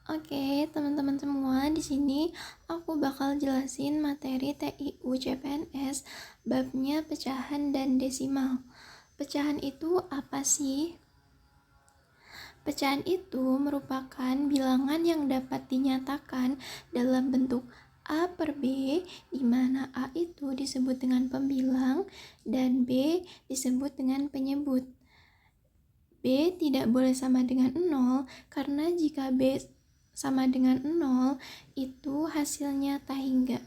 Oke, teman-teman semua, di sini aku bakal jelasin materi TIU CPNS babnya pecahan dan desimal. Pecahan itu apa sih? Pecahan itu merupakan bilangan yang dapat dinyatakan dalam bentuk A per B, di mana A itu disebut dengan pembilang dan B disebut dengan penyebut. B tidak boleh sama dengan 0 karena jika B sama dengan 0 itu hasilnya tak hingga.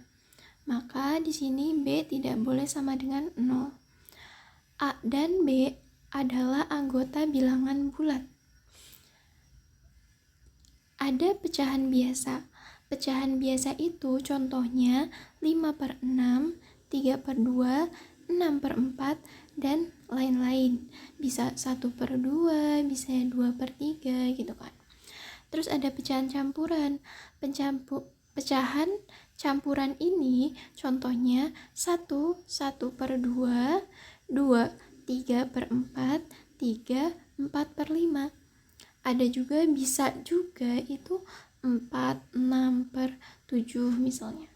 Maka di sini B tidak boleh sama dengan 0. A dan B adalah anggota bilangan bulat. Ada pecahan biasa. Pecahan biasa itu contohnya 5 per 6, 3 per 2, 6 per 4, dan lain-lain. Bisa 1 per 2, bisa 2 per 3 gitu kan. Terus ada pecahan campuran. Pecahan campuran ini contohnya 1, 1 per 2, 2, 3 per 4, 3, 4 per 5. Ada juga bisa juga itu 4, 6 per 7 misalnya.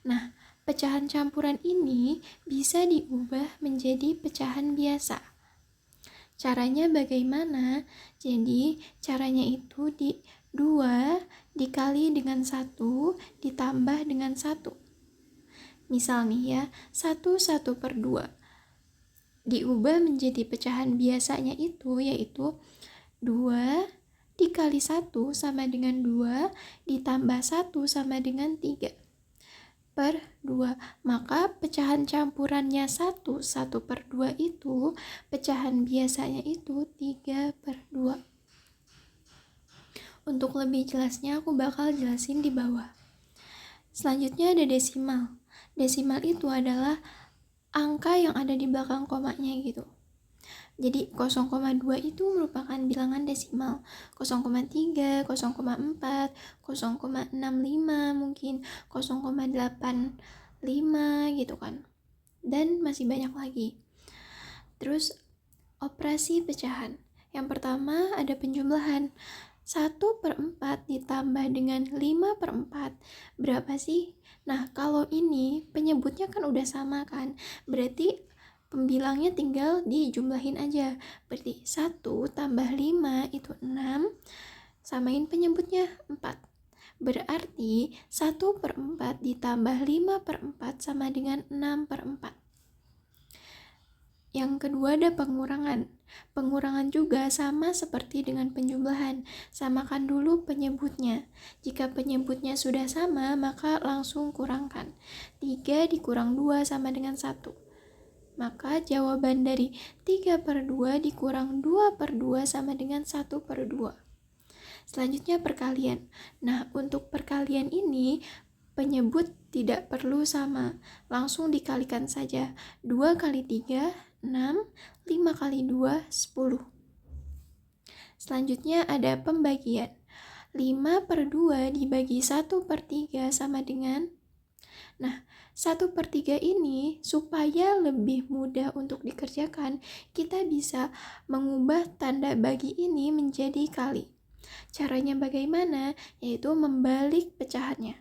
Nah, pecahan campuran ini bisa diubah menjadi pecahan biasa. Caranya bagaimana? Jadi, caranya itu 2 dikali dengan 1 ditambah dengan 1. Misal nih ya, 1 per 2 diubah menjadi pecahan biasanya itu yaitu 2 dikali 1 sama dengan 2 ditambah 1 sama dengan 3 per 2. Maka pecahan campurannya 1 per 2 itu, pecahan biasanya itu 3 per 2. Untuk lebih jelasnya aku bakal jelasin di bawah. Selanjutnya ada desimal. Desimal itu adalah angka yang ada di belakang komanya gitu. Jadi 0,2 itu merupakan bilangan desimal. 0,3, 0,4, 0,65 mungkin, 0,85 gitu kan. Dan masih banyak lagi. Terus operasi pecahan. Yang pertama ada penjumlahan. 1 per 4 ditambah dengan 5 per 4 berapa sih? Nah, kalau ini penyebutnya kan udah sama kan, berarti pembilangnya tinggal dijumlahin aja. Berarti 1 tambah 5 itu 6, samain penyebutnya 4. Berarti 1 per 4 ditambah 5 per 4 sama dengan 6 per 4. Yang kedua ada pengurangan. Pengurangan juga sama seperti dengan penjumlahan. Samakan dulu penyebutnya. Jika penyebutnya sudah sama, maka langsung kurangkan. 3 dikurang 2 sama dengan 1. Maka jawaban dari 3 per 2 dikurang 2 per 2 sama dengan 1 per 2. Selanjutnya perkalian. Nah, untuk perkalian ini penyebut tidak perlu sama, langsung dikalikan saja. 2 kali 3, 6, 5 kali 2, 10. Selanjutnya ada pembagian. 5 per 2 dibagi 1 per 3 sama dengan, nah 1 per 3 ini supaya lebih mudah untuk dikerjakan, kita bisa mengubah tanda bagi ini menjadi kali. Caranya bagaimana? Yaitu membalik pecahannya.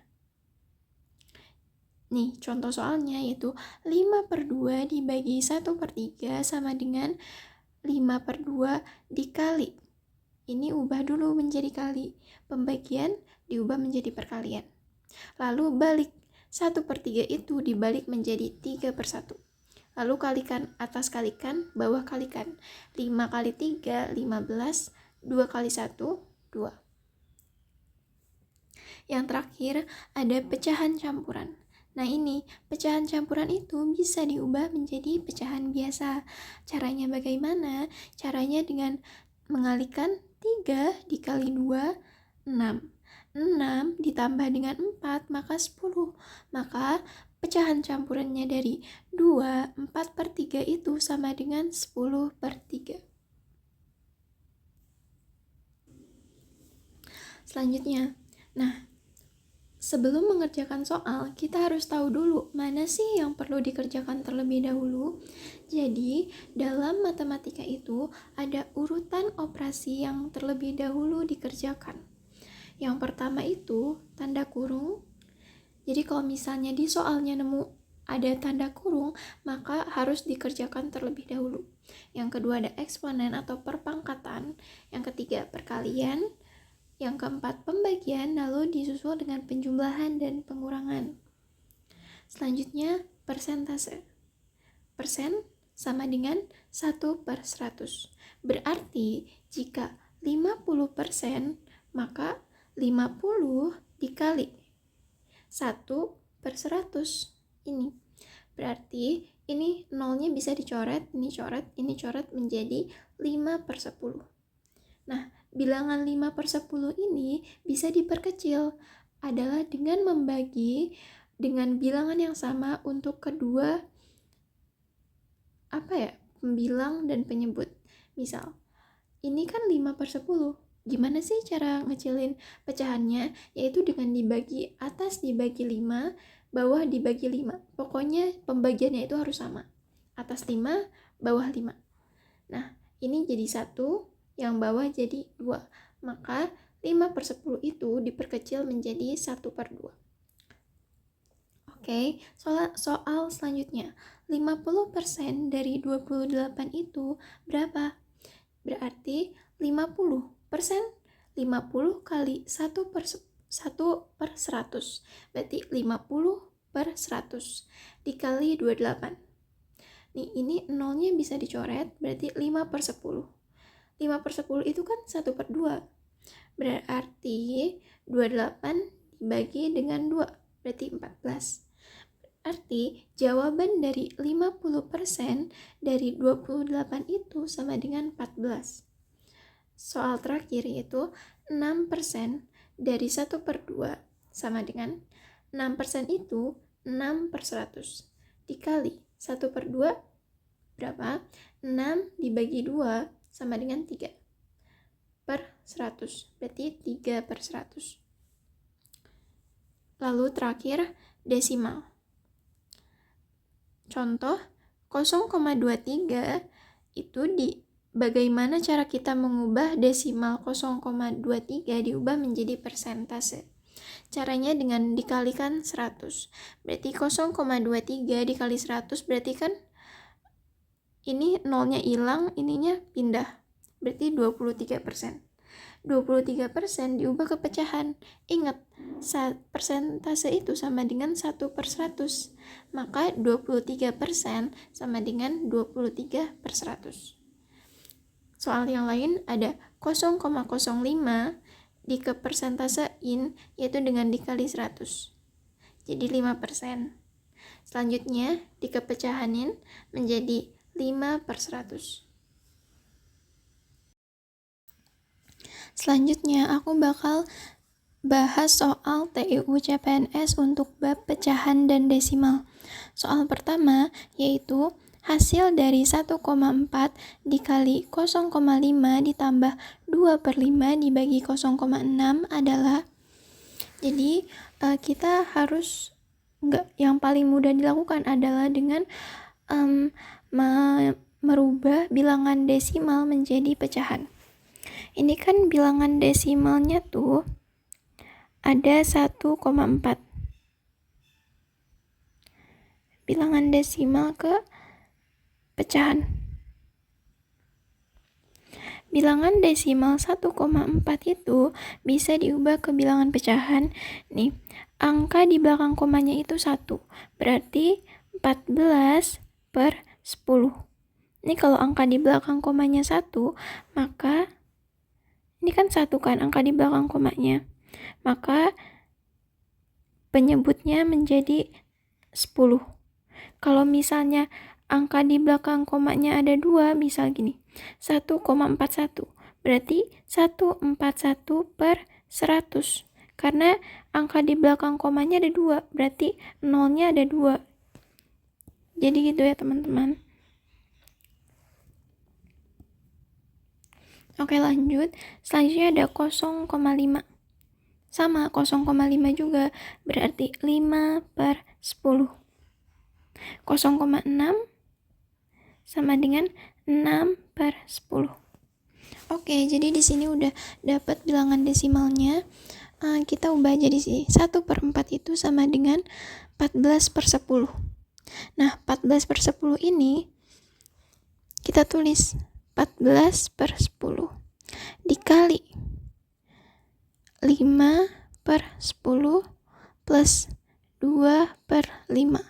Nih, contoh soalnya yaitu 5 per 2 dibagi 1 per 3 sama dengan 5 per 2 dikali. Ini ubah dulu menjadi kali. Pembagian diubah menjadi perkalian. Lalu balik. 1 per 3 itu dibalik menjadi 3 per 1. Lalu kalikan, atas kalikan, bawah kalikan. 5 kali 3, 15. 2 kali 1, 2. Yang terakhir ada pecahan campuran. Nah ini, pecahan campuran itu bisa diubah menjadi pecahan biasa. Caranya bagaimana? Caranya dengan mengalihkan 3 dikali 2, 6. 6 ditambah dengan 4, maka 10. Maka pecahan campurannya dari 2, 4 per 3 itu sama dengan 10 per 3. Selanjutnya, nah sebelum mengerjakan soal, kita harus tahu dulu mana sih yang perlu dikerjakan terlebih dahulu. Jadi, dalam matematika itu ada urutan operasi yang terlebih dahulu dikerjakan. Yang pertama itu tanda kurung. Jadi kalau misalnya di soalnya nemu ada tanda kurung, maka harus dikerjakan terlebih dahulu. Yang kedua ada eksponen atau perpangkatan. Yang ketiga perkalian. Yang keempat pembagian, lalu disusul dengan penjumlahan dan pengurangan. Selanjutnya persentase. Persen sama dengan 1/100. Berarti jika 50%, maka 50 dikali 1/100 ini. Berarti ini nolnya bisa dicoret, ini coret menjadi 5/10. Nah, bilangan 5/10 ini bisa diperkecil adalah dengan membagi dengan bilangan yang sama untuk kedua pembilang dan penyebut. Misal, ini kan 5/10. Gimana sih cara ngecilin pecahannya? Yaitu dengan dibagi atas dibagi 5, bawah dibagi 5. Pokoknya pembagiannya itu harus sama. Atas 5, bawah 5. Nah, ini jadi 1, yang bawah jadi 2. Maka 5/10 itu diperkecil menjadi 1/2. Oke, soal selanjutnya. 50% dari 28 itu berapa? Berarti 50%. 50 kali 1/100. Berarti 50/100 dikali 28. Nih, ini nolnya bisa dicoret, berarti 5/10. 5/10 itu kan 1/2. Berarti 28 dibagi dengan 2, berarti 14. Berarti jawaban dari 50% dari 28 itu sama dengan 14. Soal terakhir yaitu 6% dari 1/2 sama dengan 6% itu 6/100 dikali 1/2 berapa? 6 dibagi 2 sama dengan 3/100, berarti 3/100. Lalu terakhir desimal. Contoh 0,23 itu bagaimana cara kita mengubah desimal 0,23 diubah menjadi persentase. Caranya dengan dikalikan 100. Berarti 0,23 dikali 100 berarti kan ini nolnya hilang, ininya pindah. Berarti 23%. 23% diubah ke pecahan. Ingat, persentase itu sama dengan 1/100. Maka 23% sama dengan 23/100. Soal yang lain ada 0,05 dikepersentasein, yaitu dengan dikali 100. Jadi 5%. Selanjutnya dikepecahanin menjadi 5/100. Selanjutnya aku bakal bahas soal TIU CPNS untuk bab pecahan dan desimal. Soal pertama yaitu hasil dari 1,4 dikali 0,5 ditambah 2/5 dibagi 0,6 adalah, jadi kita harus yang paling mudah dilakukan adalah dengan merubah bilangan desimal menjadi pecahan. Ini kan bilangan desimalnya tuh ada 1,4. Bilangan desimal ke pecahan. Bilangan desimal 1,4 itu bisa diubah ke bilangan pecahan. Nih, angka di belakang komanya itu 1. Berarti 14/10. Ini kalau angka di belakang komanya 1, maka ini kan 1 kan angka di belakang komanya. Maka penyebutnya menjadi 10. Kalau misalnya angka di belakang komanya ada 2, misal gini, 1,41. Berarti 141/100. Karena angka di belakang komanya ada 2, berarti nolnya ada 2. Jadi gitu ya teman-teman. Oke, lanjut. Selanjutnya ada 0,5. Sama 0,5 juga, berarti 5/10. 0,6 sama dengan 6/10. Oke, jadi di sini udah dapat bilangan desimalnya. kita ubah jadi sini. 1/4 itu sama dengan 14/10. Nah, 14/10 ini kita tulis 14/10 dikali 5/10 plus 2/5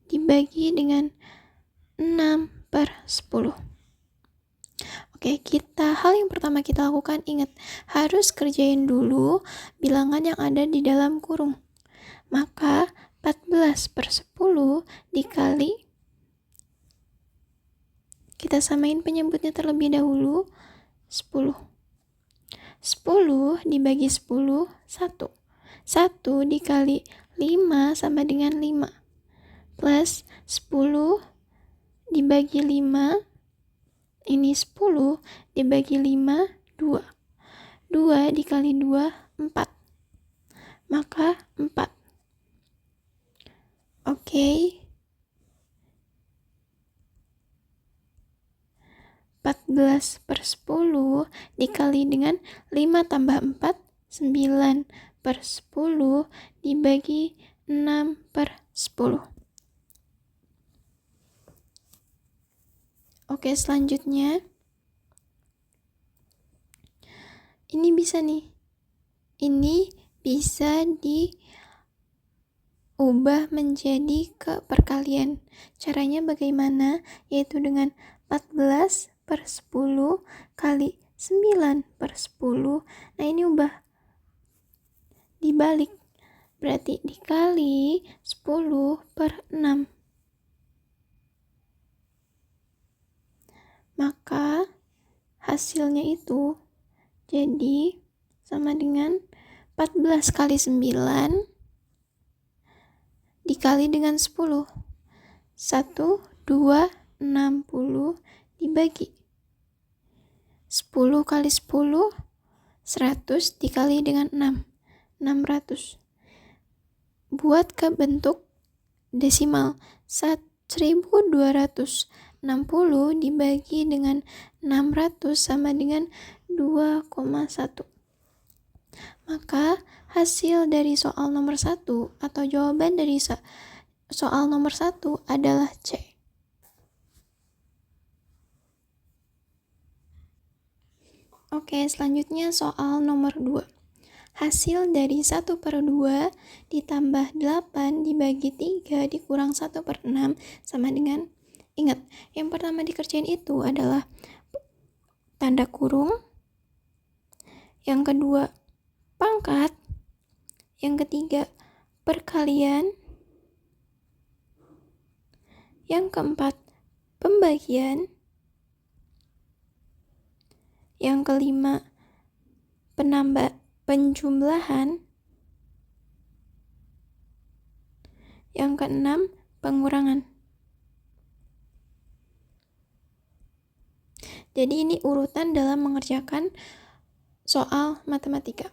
dibagi dengan 6/10. Oke, hal yang pertama kita lakukan, ingat, harus kerjain dulu bilangan yang ada di dalam kurung. Maka 14/10 dikali, kita samain penyebutnya terlebih dahulu, 10. 10 dibagi 10, 1. 1 dikali 5 sama dengan 5. Plus 10 dibagi 5, ini 10 dibagi 5, 2. 2 dikali 2, 4. Maka 4. Oke. 14/10 dikali dengan 5 tambah 4, 9/10 dibagi 6/10. Oke, selanjutnya ini bisa nih. Ini bisa diubah menjadi ke perkalian. Caranya bagaimana? Yaitu dengan 14/10 kali 9/10. Nah, ini ubah dibalik. Berarti dikali 10/6. Maka hasilnya itu jadi sama dengan 14 kali 9 dikali dengan 10. 1, 2, 60 dibagi 10 kali 10, 100 dikali dengan 6, 600. Buat ke bentuk desimal. 1260 dibagi dengan 600 sama dengan 2,1. Maka hasil dari soal nomor 1 atau jawaban dari soal nomor 1 adalah C. Oke, selanjutnya soal nomor 2. Hasil dari 1/2 ditambah 8 dibagi 3 dikurang 1/6 sama dengan, ingat, yang pertama dikerjain itu adalah tanda kurung, yang kedua pangkat, yang ketiga perkalian, yang keempat pembagian, yang kelima penjumlahan, yang keenam pengurangan. Jadi ini urutan dalam mengerjakan soal matematika.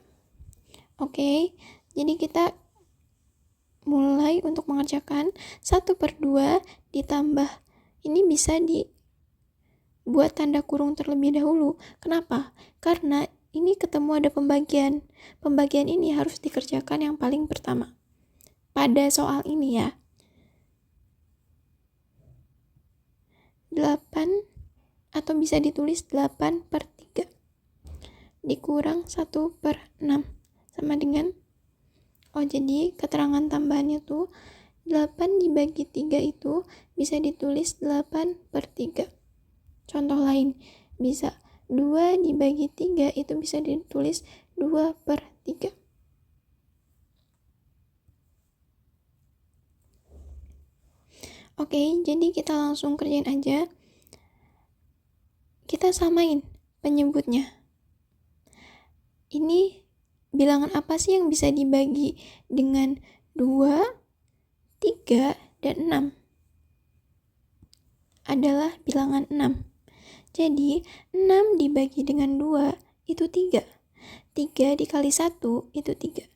Oke, jadi kita mulai untuk mengerjakan 1/2 ditambah, ini bisa dibuat tanda kurung terlebih dahulu. Kenapa? Karena ini ketemu ada pembagian. Pembagian ini harus dikerjakan yang paling pertama. Pada soal ini ya. 8 atau bisa ditulis 8/3 dikurang 1/6 sama dengan, jadi keterangan tambahannya tuh 8 dibagi 3 itu bisa ditulis 8/3. Contoh lain, bisa 2 dibagi 3 itu bisa ditulis 2/3. Oke, jadi kita langsung kerjain aja. Kita samain penyebutnya. Ini bilangan apa sih yang bisa dibagi dengan 2, 3, dan 6? Adalah bilangan 6. Jadi 6 dibagi dengan 2 itu 3. 3 dikali 1 itu 3.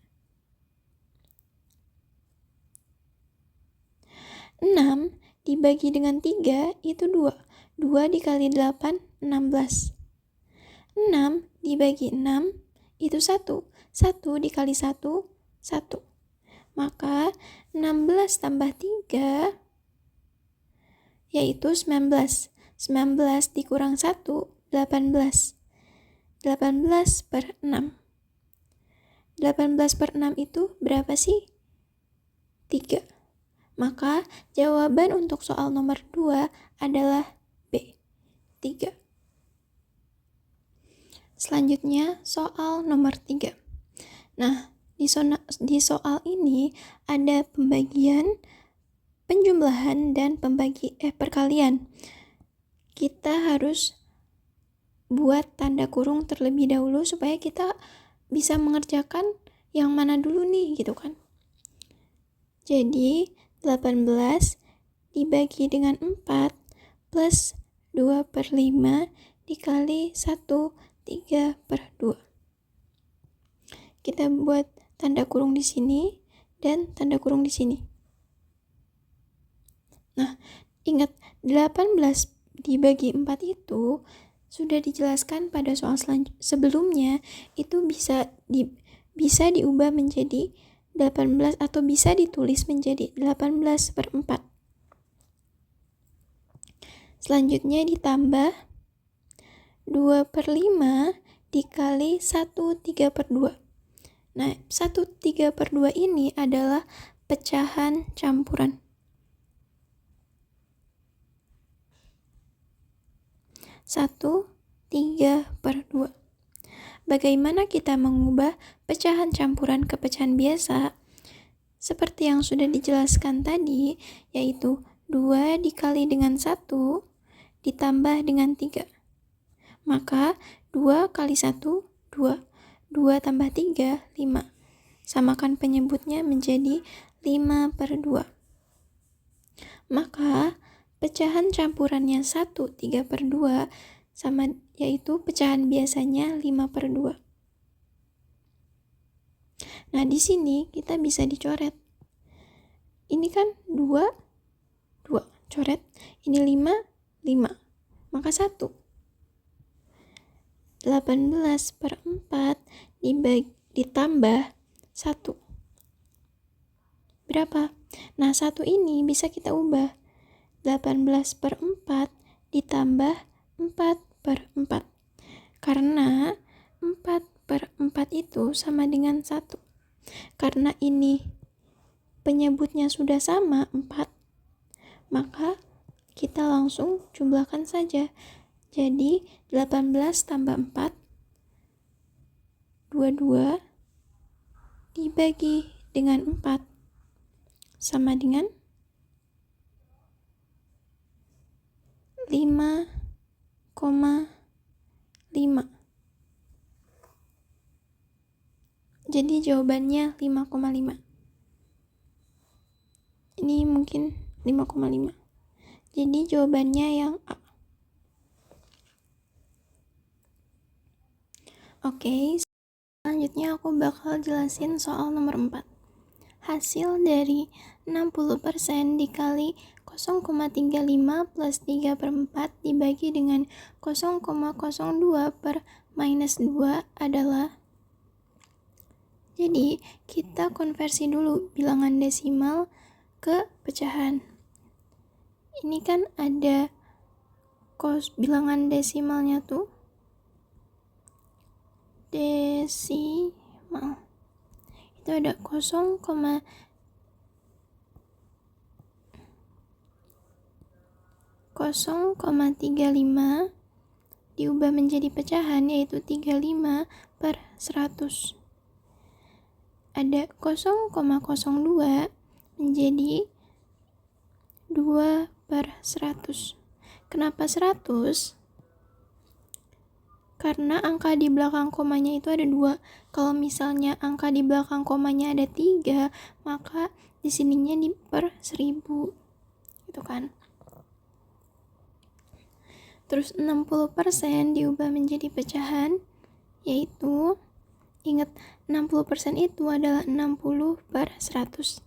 6 dibagi dengan 3 itu 2. 2 dikali 8, 16. 6 dibagi 6 itu 1. 1 dikali 1, 1. Maka 16 tambah 3 yaitu 19. 19 dikurang 1, 18. 18 per 6. 18 per 6 itu berapa sih? 3. Maka jawaban untuk soal nomor 2 adalah B, 3. Selanjutnya soal nomor 3. Nah, di soal ini ada pembagian, penjumlahan, dan perkalian. Kita harus buat tanda kurung terlebih dahulu supaya kita bisa mengerjakan yang mana dulu nih, gitu kan. Jadi 18 dibagi dengan 4 plus 2 per 5 dikali 1, 3 per 2. Kita buat tanda kurung di sini dan tanda kurung di sini. Nah, ingat 18 dibagi 4 itu sudah dijelaskan pada soal sebelumnya, itu bisa diubah menjadi 18 atau bisa ditulis menjadi 18 per 4. Selanjutnya ditambah 2 per 5 dikali 1, 3 per 2. Nah, 1, 3 per 2 ini adalah pecahan campuran. 1, 3 per 2. Bagaimana kita mengubah pecahan campuran ke pecahan biasa? Seperti yang sudah dijelaskan tadi, yaitu 2 dikali dengan 1 ditambah dengan 3. Maka 2 kali 1, 2. 2 tambah 3, 5. Samakan penyebutnya menjadi 5 per 2. Maka pecahan campurannya 1, 3 per 2 sama, yaitu pecahan biasanya 5 per 2. Nah, di sini kita bisa dicoret. Ini kan 2, 2. Coret. Ini 5, 5. Maka 1. 18 per 4 ditambah 1. Berapa? Nah, 1 ini bisa kita ubah. 18 per 4 ditambah 4 per 4. Karena 4 per 4 itu sama dengan 1. Karena ini penyebutnya sudah sama, 4, maka kita langsung jumlahkan saja. Jadi 18 tambah 4, 22 dibagi dengan 4 sama dengan 5,5. Jadi jawabannya 5,5. Ini mungkin 5,5. Jadi jawabannya yang A. Oke, selanjutnya aku bakal jelasin soal nomor 4. Hasil dari 60% dikali 0,35 plus 3 per 4 dibagi dengan 0,02 per minus 2 adalah. Jadi, kita konversi dulu bilangan desimal ke pecahan. Ini kan ada bilangan desimalnya tuh. Desimal. Itu ada 0,35 diubah menjadi pecahan, yaitu 35 per 100. Ada 0,02 menjadi 2 per 100. Kenapa 100? Karena angka di belakang komanya itu ada 2. Kalau misalnya angka di belakang komanya ada 3, maka di sininya di per 1000. Gitu kan. Terus 60% diubah menjadi pecahan, yaitu ingat 60% itu adalah 60 per 100.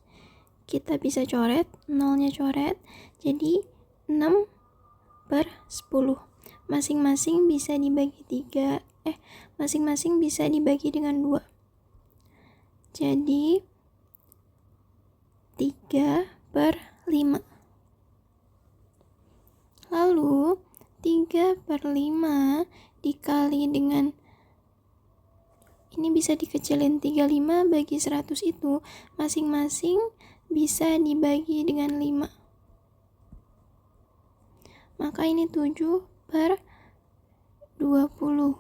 Kita bisa coret, nolnya coret, jadi 6 per 10. Masing-masing bisa dibagi 3, masing-masing bisa dibagi dengan 2. Jadi 3/5. Lalu 3/5 dikali dengan, ini bisa dikecilin, 35 bagi 100 itu masing-masing bisa dibagi dengan 5. Maka ini 7/20.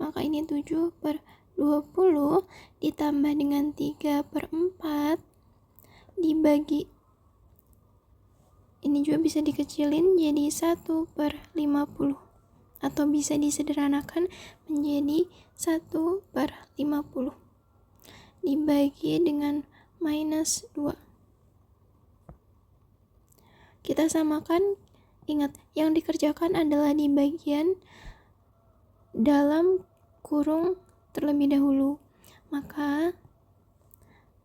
Maka ini 7/20 ditambah dengan 3/4 dibagi, ini juga bisa dikecilin jadi 1/50, atau bisa disederhanakan menjadi 1/50 dibagi dengan -2. Kita samakan. Ingat, yang dikerjakan adalah di bagian dalam kurung terlebih dahulu. Maka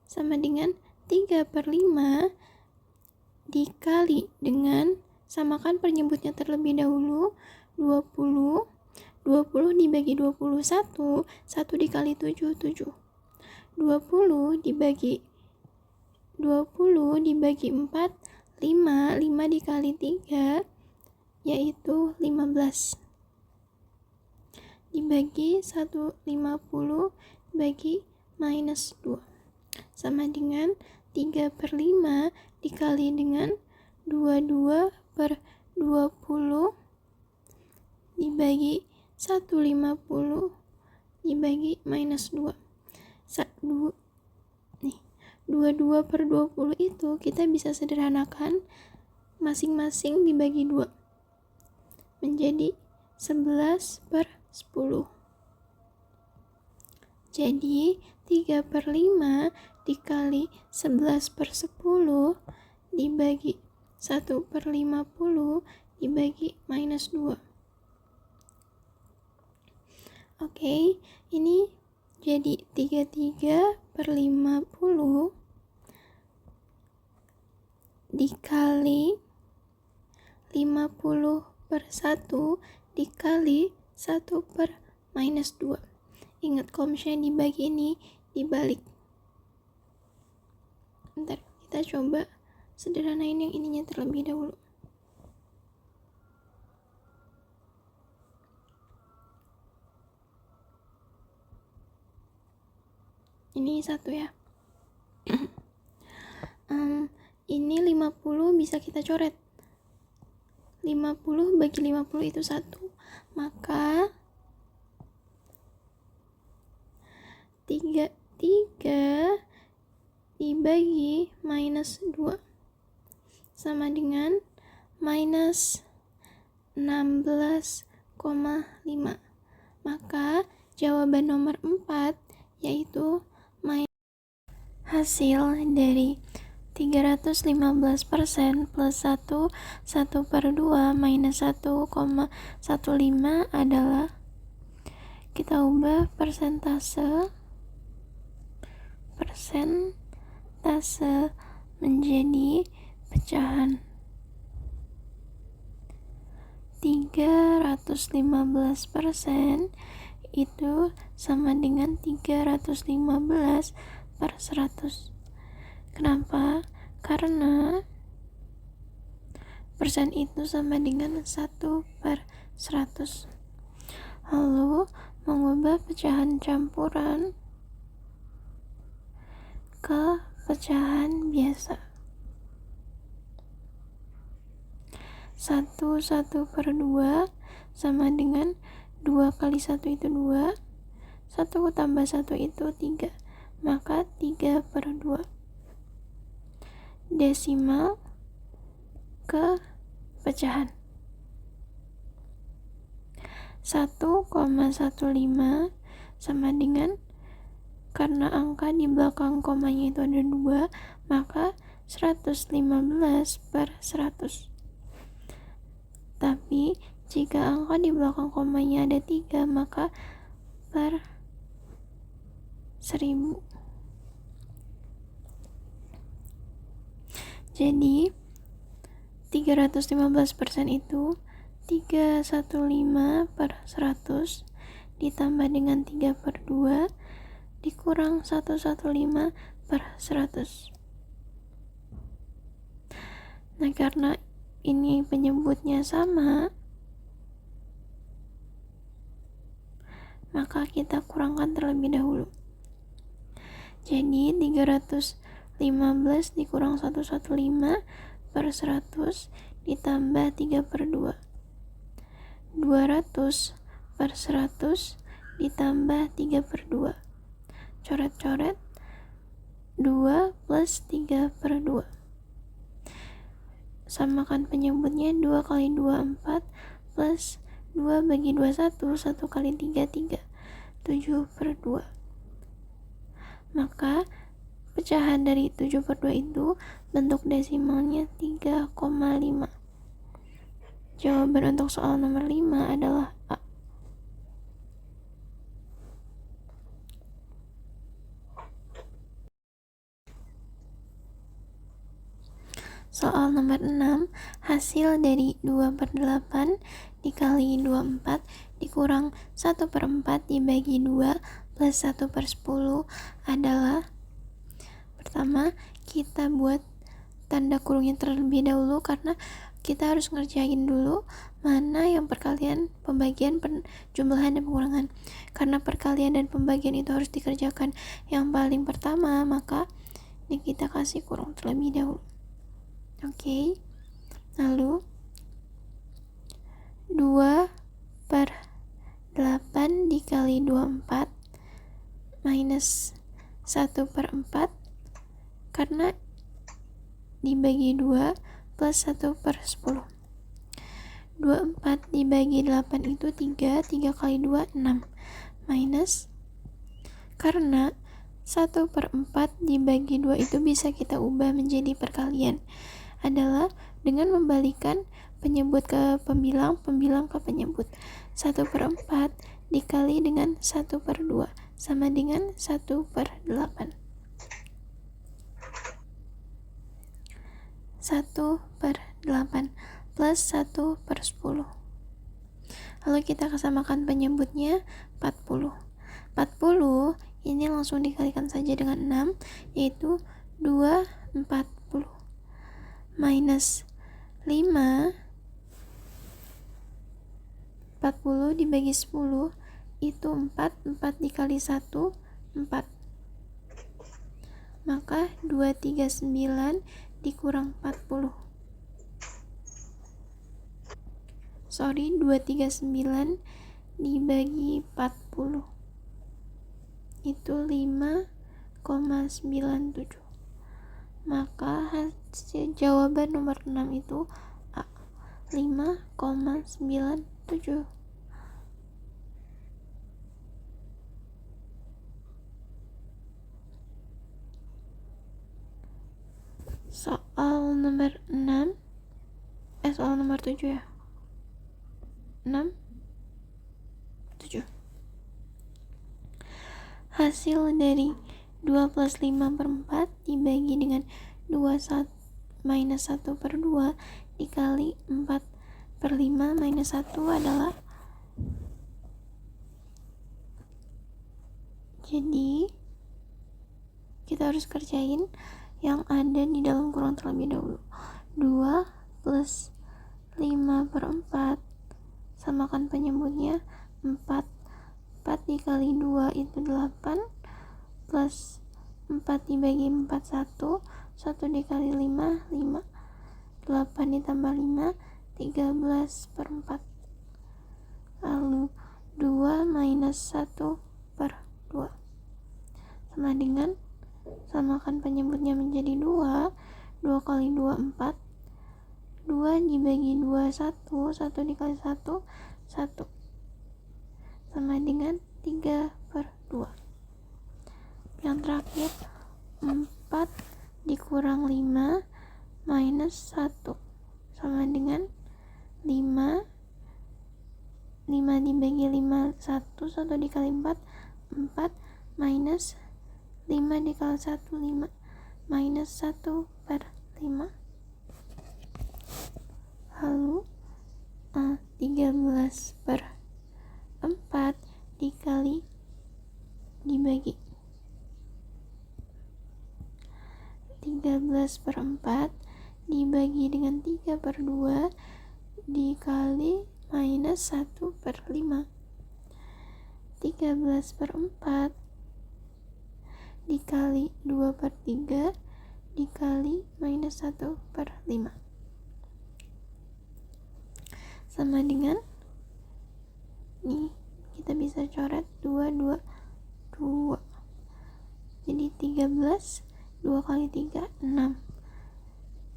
sama dengan 3/5 dikali dengan, samakan penyebutnya terlebih dahulu, 20. 20 dibagi 21, 1 dikali 7, 7. 20 dibagi 4, 5 dikali 3, yaitu 15. Dibagi 150 bagi -2. Sama dengan 3/5 dikali dengan 22/20 dibagi 150 dibagi -2. 22/20 itu kita bisa sederhanakan, masing-masing dibagi 2 menjadi 11/10. Jadi 3/5 dikali 11/10 dibagi 1/50 dibagi -2. Oke, ini jadi 33/50 dikali 50/1 dikali 1/-2. Ingat, kalau misalnya dibagi ini dibalik. Bentar, kita coba sederhanain yang ininya terlebih dahulu. Ini 1 ya. Ini 50 bisa kita coret. 50 bagi 50 itu 1. Maka 3 dibagi -2 sama dengan -16,5. Maka jawaban nomor 4 yaitu hasil dari 315% plus 1/2 minus 1,15 adalah, kita ubah persentase menjadi pecahan. 315% itu sama dengan 315/100. Kenapa? Karena persen itu sama dengan 1/100. Lalu mengubah pecahan campuran ke pecahan biasa. 1/2 sama dengan 2 kali 1 itu 2, 1 tambah 1 itu 3, maka 3/2. Desimal ke pecahan. 1,15 sama dengan, karena angka di belakang komanya itu ada 2, maka 115/100. Tapi jika angka di belakang komanya ada 3, maka per 1000. Jadi 315% itu 315/100 ditambah dengan 3/2 dikurang 115 per 100. Nah, karena ini penyebutnya sama, maka kita kurangkan terlebih dahulu. Jadi 315 dikurang 115 per 100 ditambah 3/2. 200 per 100 ditambah 3/2. Coret-coret, 2 plus 3/2. Samakan penyebutnya, 2 kali 2 4 plus 2 bagi 2 1, 1 kali 3 3, 7/2. Maka pecahan dari 7/2 itu bentuk desimalnya 3,5. Jawaban untuk soal nomor 5 adalah A. Soal nomor 6, hasil dari 2/8 dikali 24 dikurang 1/4 dibagi 2 plus 1/10 adalah, pertama kita buat tanda kurungnya terlebih dahulu karena kita harus ngerjain dulu mana yang perkalian, pembagian, jumlahan, dan pengurangan. Karena perkalian dan pembagian itu harus dikerjakan yang paling pertama, maka ini kita kasih kurung terlebih dahulu. Oke, lalu 2/8 dikali 24 minus 1/4 karena dibagi 2 plus 1/10. 24 dibagi 8 itu 3, 3 kali 2 6 minus, karena 1/4 dibagi 2 itu bisa kita ubah menjadi perkalian, adalah dengan membalikan penyebut ke pembilang, pembilang ke penyebut. 1/4 dikali dengan 1/2 sama dengan 1/8. 1/8 plus 1/10. Lalu kita samakan penyebutnya 40. 40 ini langsung dikalikan saja dengan 6, yaitu 2/40 minus 5. 40 dibagi 10 itu 4, 4 dikali 1 4, maka 239 dikurang 40. 239 dibagi 40 itu 5,97. Maka hasil jawaban nomor 6 itu A, 5,97. Soal nomor 6, soal nomor 7 ya. 6, 7. Hasil dari 2 plus 5/4 dibagi dengan 2 minus 1/2 dikali 4/5 minus 1 adalah, jadi kita harus kerjain yang ada di dalam kurung terlebih dahulu. 2 plus 5/4, samakan penyebutnya 4. 4 dikali 2 itu 8 plus 4 dibagi 4 1, 1 dikali 5 5, 8 ditambah 5 13/4. Lalu 2 minus 1/2 sama dengan, samakan penyebutnya menjadi 2. 2 kali 2 4, 2 dibagi 2 1, 1 dikali 1 1 sama dengan 3/2. Yang terakhir 4 dikurang 5 minus 1 sama dengan 5. 5 dibagi 5 1, 1 dikali 4 4 minus 5 dikali 1 5 minus 1/5. Lalu 13/4 dikali dibagi 13/4 dibagi dengan 3/2 dikali minus 1/5. 13/4 dikali 2/3 dikali minus 1/5 sama dengan, nih kita bisa coret 2, 2, 2. Jadi 13, 2 kali 3, 6.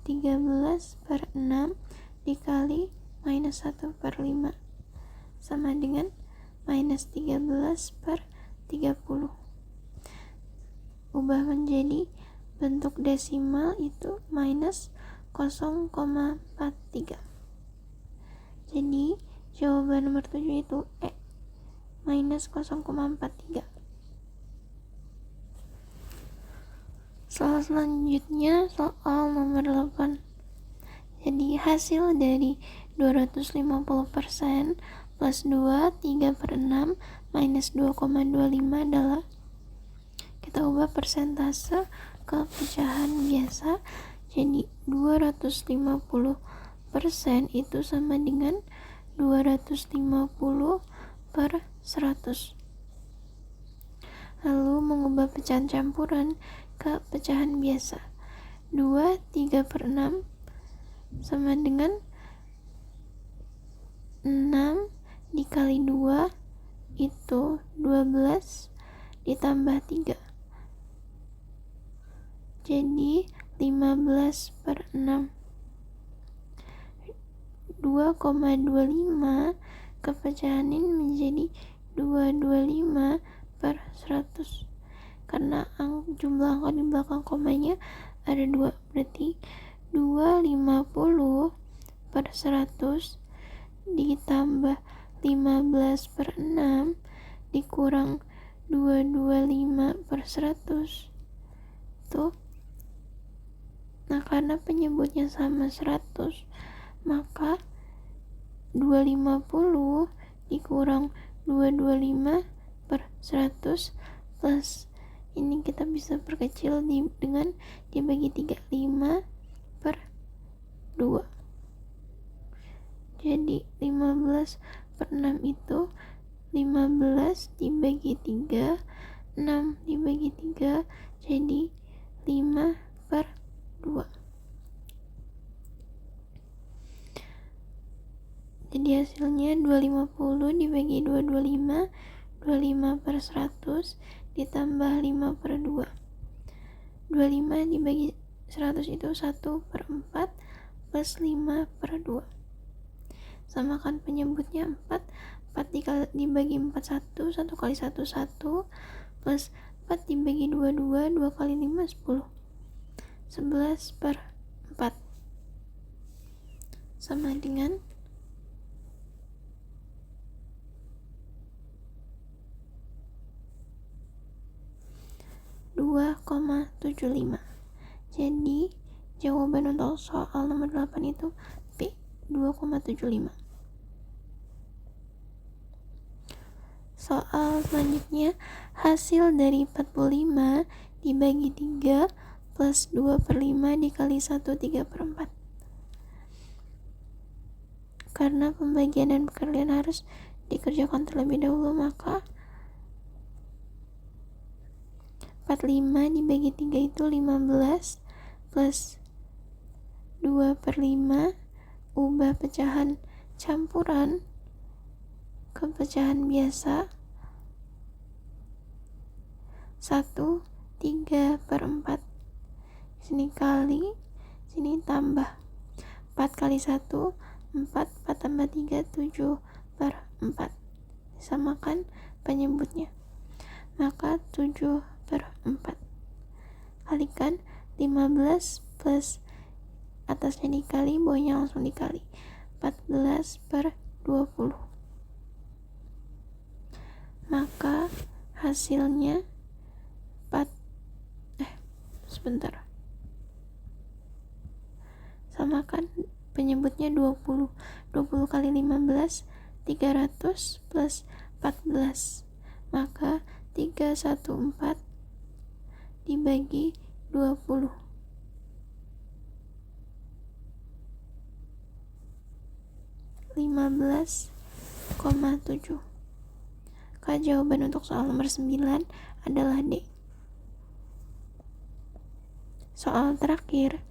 13/6 dikali minus 1/5 sama dengan minus 13/30. Ubah menjadi bentuk desimal itu minus 0,43. Jadi jawaban nomor 7 itu E, minus 0,43. Soal selanjutnya soal nomor 8. Jadi hasil dari 250% plus 2, 3/6 minus 2,25 adalah, kita ubah persentase ke pecahan biasa. Jadi 250% itu sama dengan 250/100. Lalu mengubah pecahan campuran ke pecahan biasa. 2, 3/6 sama dengan 6 dikali 2 itu 12 ditambah 3. Jadi 15/6. 2,25 kepecahanin menjadi 225/100. Karena jumlah angka di belakang komanya ada 2, berarti 250/100 ditambah 15/6 dikurang 225/100 tuh. Nah, karena penyebutnya sama 100, maka 250 dikurang 225/100 plus ini kita bisa perkecil dengan dibagi 3, 5/2. Jadi 15/6 itu 15 dibagi 3, 6 dibagi 3, jadi 5/2. Jadi hasilnya 250 dibagi 225, 25/100 ditambah 5/2. 25 dibagi 100 itu 1/4 plus 5/2. Samakan penyebutnya 4. 4 dibagi 4, 1. 1 kali 1, 1. Plus 4 dibagi 2, 2. 2 kali 5, 10. 11/4 sama dengan 2,75. Jadi jawaban untuk soal nomor 8 itu B, 2,75. Soal selanjutnya, hasil dari 45 dibagi 3 plus 2/5 dikali 1, 3/4. Karena pembagian dan perkalian harus dikerjakan terlebih dahulu, maka 45 dibagi 3 itu 15 plus 2/5, ubah pecahan campuran ke pecahan biasa, 1, 3/4. Sini kali, sini tambah. 4 kali 1, 4. 4 tambah 3, 7/4. Samakan penyebutnya. Maka 7/4. Kalikan 15 plus atasnya dikali, bawahnya langsung dikali. 14/20. Maka hasilnya sebentar. Samakan penyebutnya 20. 20 kali 15, 300 plus 14. maka 314 dibagi 20. 15,7. Jawaban untuk soal nomor 9 adalah D. Soal terakhir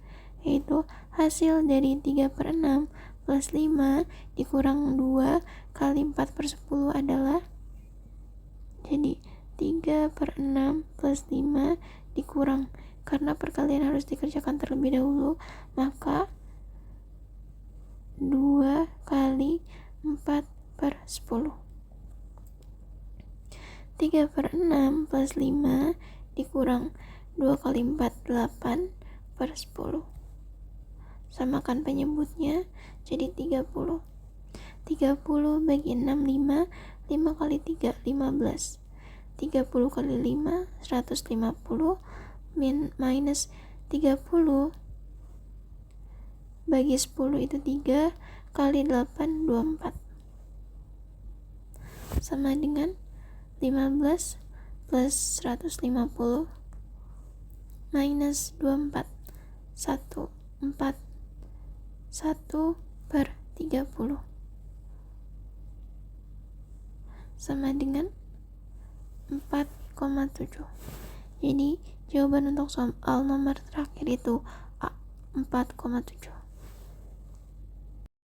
yaitu hasil dari 3/6 plus 5 dikurang 2 kali 4/10 adalah, jadi 3/6 plus 5 dikurang, karena perkalian harus dikerjakan terlebih dahulu, maka 2 kali 4/10. 3/6 plus 5 dikurang 2 kali 4, 8/10. Samakan penyebutnya, jadi 30. 30 bagi 6, 5. 5 kali 3, 15. 30 kali 5, 150. Minus 30 bagi 10 itu 3 kali 8, 24. Sama dengan 15 plus 150 minus 24, 1/30 sama dengan 4,7. Jadi jawaban untuk soal nomor terakhir itu A, 4,7.